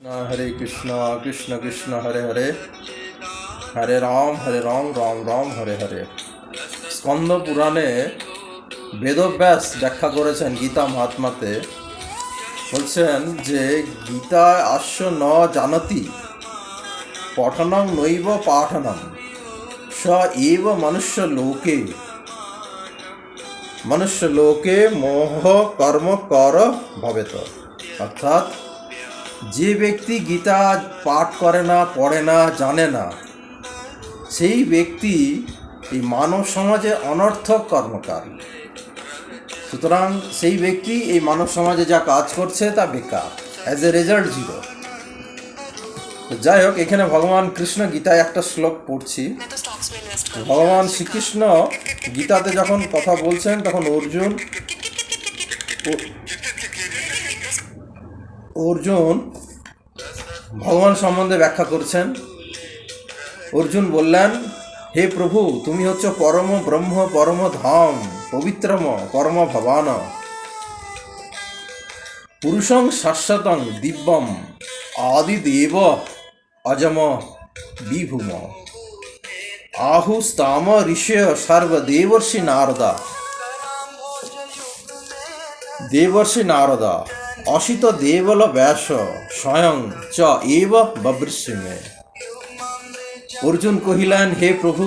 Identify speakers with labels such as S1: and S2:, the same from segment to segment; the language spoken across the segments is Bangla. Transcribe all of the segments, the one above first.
S1: हरे कृष्णा कृष्ण कृष्ण हरे हरे हरे राम राम राम हरे हरे। স্কন্দ পুরাণে বেদব্যাস ব্যাখ্যা করেছেন গীতা মহাত্মাতে, বলছেন যে গীতা আস্য ন জানতি পঠনং নৈব পাঠনং স এব মনুষ্য লোকে মোহ কর্ম কর ভবেত। অর্থাৎ যে ব্যক্তি গীতা পাঠ করে না, পড়ে না, জানে না, সেই ব্যক্তি এই মানব সমাজে অনর্থক কর্মকারী। সুতরাং সেই ব্যক্তি এই মানব সমাজে যা কাজ করছে তা বেকার, অ্যাজ এ রেজাল্ট জিরো। যাই হোক, এখানে ভগবান কৃষ্ণ গীতায় একটা শ্লোক পড়ছি। ভগবান শ্রীকৃষ্ণ গীতাতে যখন কথা বলছেন তখন অর্জুন ভগবান সম্বন্ধে ব্যাখ্যা করছেন। অর্জুন বললেন, হে প্রভু, তুমি হচ্ছে পরম ব্রহ্ম, পরম ধাম, পবিত্রম পরম ভবান, পুরুষং শাশ্বতং দিব্যম আদিদেব অজম বিভূম আহুস্তাম ঋষয় সর্বদেবর্ষি নারদা অসিত দেবল ব্যাস স্বয়ং চ এব ববৃষ্যমে। অর্জুন কহিলেন, হে প্রভু,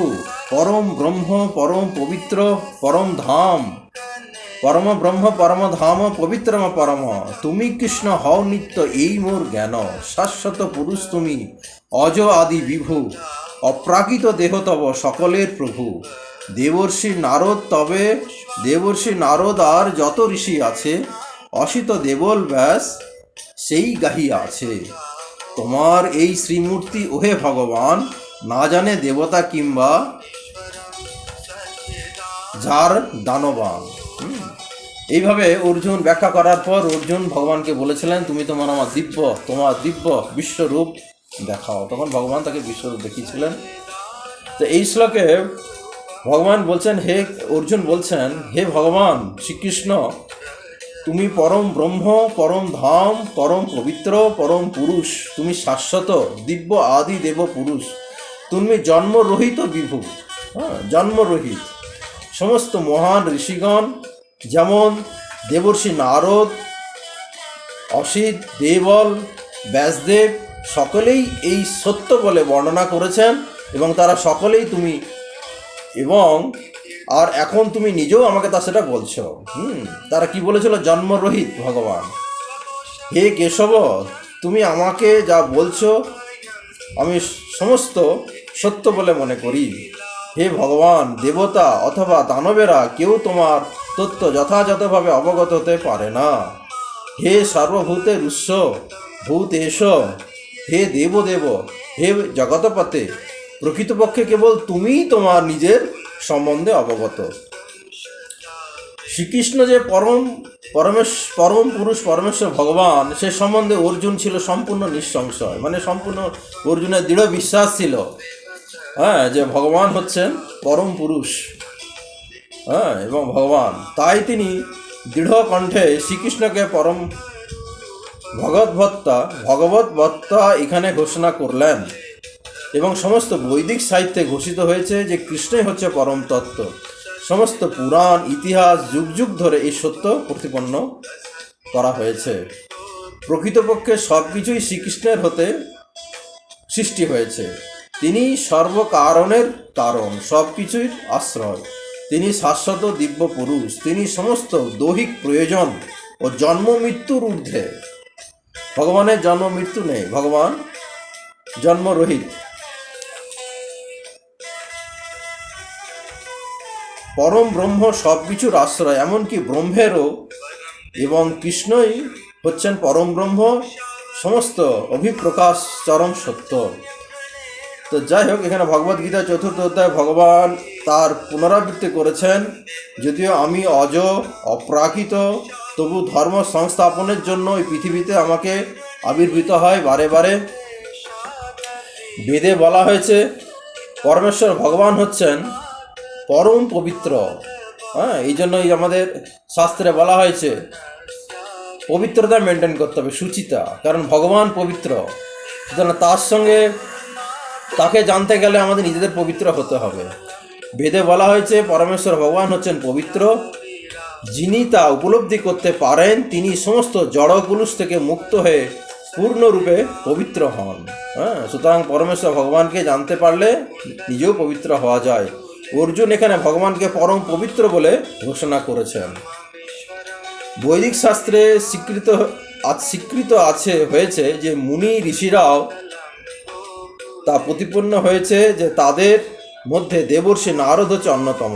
S1: পরম ব্রহ্ম, পরম পবিত্র, পরম ধাম, পরম ব্রহ্ম, পরম ধাম, পবিত্রম পরম, তুমি কৃষ্ণ হও নিত্য, এই মোর জ্ঞান। শাশ্বত পুরুষ তুমি, অজ আদি বিভু, অপ্রাকৃত দেহ তব, সকলের প্রভু। দেবর্ষি নারদ আর যত ঋষি আছে, অসিত দেবল ব্যাস সেই গাহিয়া আছে। তোমার এই শ্রীমূর্তি ওহে ভগবান, না জানে দেবতা কিংবা যার দানবান। এইভাবে অর্জুন ব্যাখ্যা করার পর অর্জুন ভগবানকে বলেছিলেন, তুমি তোমার দিব্য বিশ্বরূপ দেখাও। তখন ভগবান তাকে বিশ্বরূপ দেখিয়েছিলেন। তো এই শ্লোকে ভগবান বলছেন, অর্জুন বলছেন, হে ভগবান শ্রীকৃষ্ণ, তুমি পরম ব্রহ্ম, পরম ধাম, পরম পবিত্র, পরম পুরুষ, তুমি শাশ্বত দিব্য আদি দেব পুরুষ, তুমি জন্মরহিত বিভু, জন্মরহিত। সমস্ত মহান ঋষিগণ, যেমন দেবর্ষি নারদ, অসিত, দেবল, ব্যাসদেব, সকলেই এই সত্য বলে বর্ণনা করেছেন এবং তারা সকলেই তুমি, এবং আর এখন তুমি নিজেও আমাকে তা সেটা বলছো। তারা কি বলেছিল? জন্মরহিত ভগবান। হে কেশব, তুমি আমাকে যা বলছো আমি সমস্ত সত্য বলে মনে করি। হে ভগবান, দেবতা অথবা দানবেরা কেউ তোমার তত্ত্ব যথাযথভাবে অবগত হতে পারে না। হে সর্বভূতের উৎস, ভূতেশ, হে দেবদেব, হে জগতপতে, প্রকৃতপক্ষে কেবল তুমিই তোমার নিজের সম্বন্ধে অবগত। শ্রীকৃষ্ণ যে পরম পুরুষ পরমেশ্বর ভগবান, সে সম্বন্ধে অর্জুন ছিল সম্পূর্ণ নিঃসংশয়, মানে সম্পূর্ণ অর্জুনের দৃঢ় বিশ্বাস ছিল, যে ভগবান হচ্ছেন পরম পুরুষ, এবং ভগবান। তাই তিনি দৃঢ় কণ্ঠে শ্রীকৃষ্ণকে পরম ভগবত ভক্তা এখানে ঘোষণা করলেন, এবং সমস্ত বৈদিক সাহিত্যে ঘোষিত হয়েছে যে কৃষ্ণই হচ্ছে পরম তত্ত্ব। সমস্ত পুরাণ, ইতিহাস যুগ যুগ ধরে এই সত্য প্রতিপন্ন করা হয়েছে। প্রকৃতপক্ষে সব কিছুই শ্রীকৃষ্ণের হতে সৃষ্টি হয়েছে। তিনি সর্বকারণের কারণ, সব কিছুর আশ্রয়। তিনি শাশ্বত দিব্য পুরুষ। তিনি সমস্ত দৈহিক প্রয়োজন ও জন্ম মৃত্যুর ঊর্ধ্বে। ভগবানের জন্ম মৃত্যু নেই, ভগবান জন্মরহিত। পরম ব্রহ্ম সব কিছুর আশ্রয়, এমনকি ব্রহ্মেরও, এবং কৃষ্ণই হচ্ছেন পরম ব্রহ্ম, সমস্ত অভিপ্রকাশ চরম সত্য। তো যাই হোক, এখানে ভগবদ্গীতা 4th অধ্যায় ভগবান তার পুনরাবৃত্তি করেছেন, যদিও আমি অজ, অপ্রাকৃত, তবু ধর্ম সংস্থাপনের জন্য এই পৃথিবীতে আমাকে আবির্ভূত হয় বারে বারে। বেদে বলা হয়েছে পরমেশ্বর ভগবান হচ্ছেন পরম পবিত্র। এই জন্যই আমাদের শাস্ত্রে বলা হয়েছে পবিত্রতা মেনটেন করতে হবে, শুচিতা, কারণ ভগবান পবিত্র। সুতরাং তাকে জানতে গেলে আমাদের নিজেদের পবিত্র হতে হবে। বেদে বলা হয়েছে পরমেশ্বর ভগবান হচ্ছেন পবিত্র, যিনি তা উপলব্ধি করতে পারেন তিনি সমস্ত জড় পুরুষ থেকে মুক্ত হয়ে পূর্ণরূপে পবিত্র হন। সুতরাং পরমেশ্বর ভগবানকে জানতে পারলে নিজেও পবিত্র হওয়া যায়। অর্জুন এখানে ভগবানকে পরম পবিত্র বলে ঘোষণা করেছেন। বৈদিক শাস্ত্রে স্বীকৃত হয়েছে যে মুনি ঋষিরাও তা প্রতিপন্ন হয়েছে যে তাদের মধ্যে দেবর্ষি নারদ হচ্ছে অন্যতম।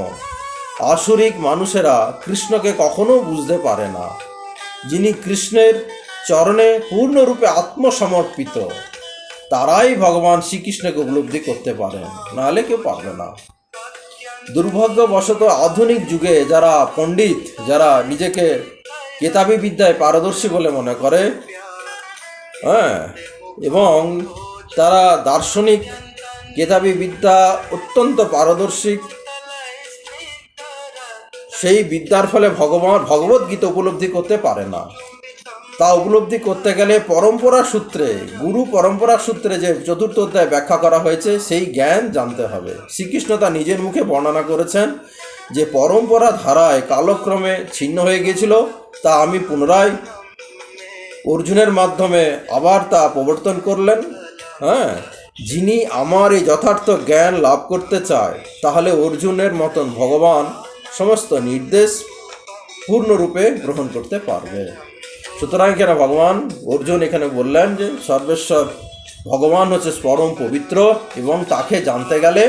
S1: আসুরিক মানুষেরা কৃষ্ণকে কখনো বুঝতে পারে না। যিনি কৃষ্ণের চরণে পূর্ণরূপে আত্মসমর্পিত তারাই ভগবান শ্রীকৃষ্ণকে উপলব্ধি করতে পারেন, নাহলে কেউ পারবে না। দুর্ভাগ্যবশত আধুনিক যুগে যারা পণ্ডিত, যারা নিজেকে কেতাবি বিদ্যায় পারদর্শী বলে মনে করে, এবং তারা দার্শনিক কেতাবি বিদ্যা অত্যন্ত পারদর্শী, সেই বিদ্যার ফলে ভগবদ্গীতা উপলব্ধি করতে পারে না। তা উপলব্ধি করতে গেলে পরম্পরা সূত্রে, গুরু পরম্পরা সূত্রে যে চতুর্থ অধ্যায় ব্যাখ্যা করা হয়েছে সেই জ্ঞান জানতে হবে। শ্রীকৃষ্ণ তা নিজের মুখে বর্ণনা করেছেন যে পরম্পরা ধারায় কালক্রমে ছিন্ন হয়ে গিয়েছিল, তা আমি পুনরায় অর্জুনের মাধ্যমে আবার তা প্রবর্তন করলেন। যিনি আমার এই যথার্থ জ্ঞান লাভ করতে চায় তাহলে অর্জুনের মতন ভগবান সমস্ত নির্দেশ পূর্ণরূপে গ্রহণ করতে পারবে। সুতরাং কেন ভগবান অর্জুন এখানে বললেন যে সর্বেশ্বর ভগবান হচ্ছে পরম পবিত্র এবং তাকে জানতে গেলে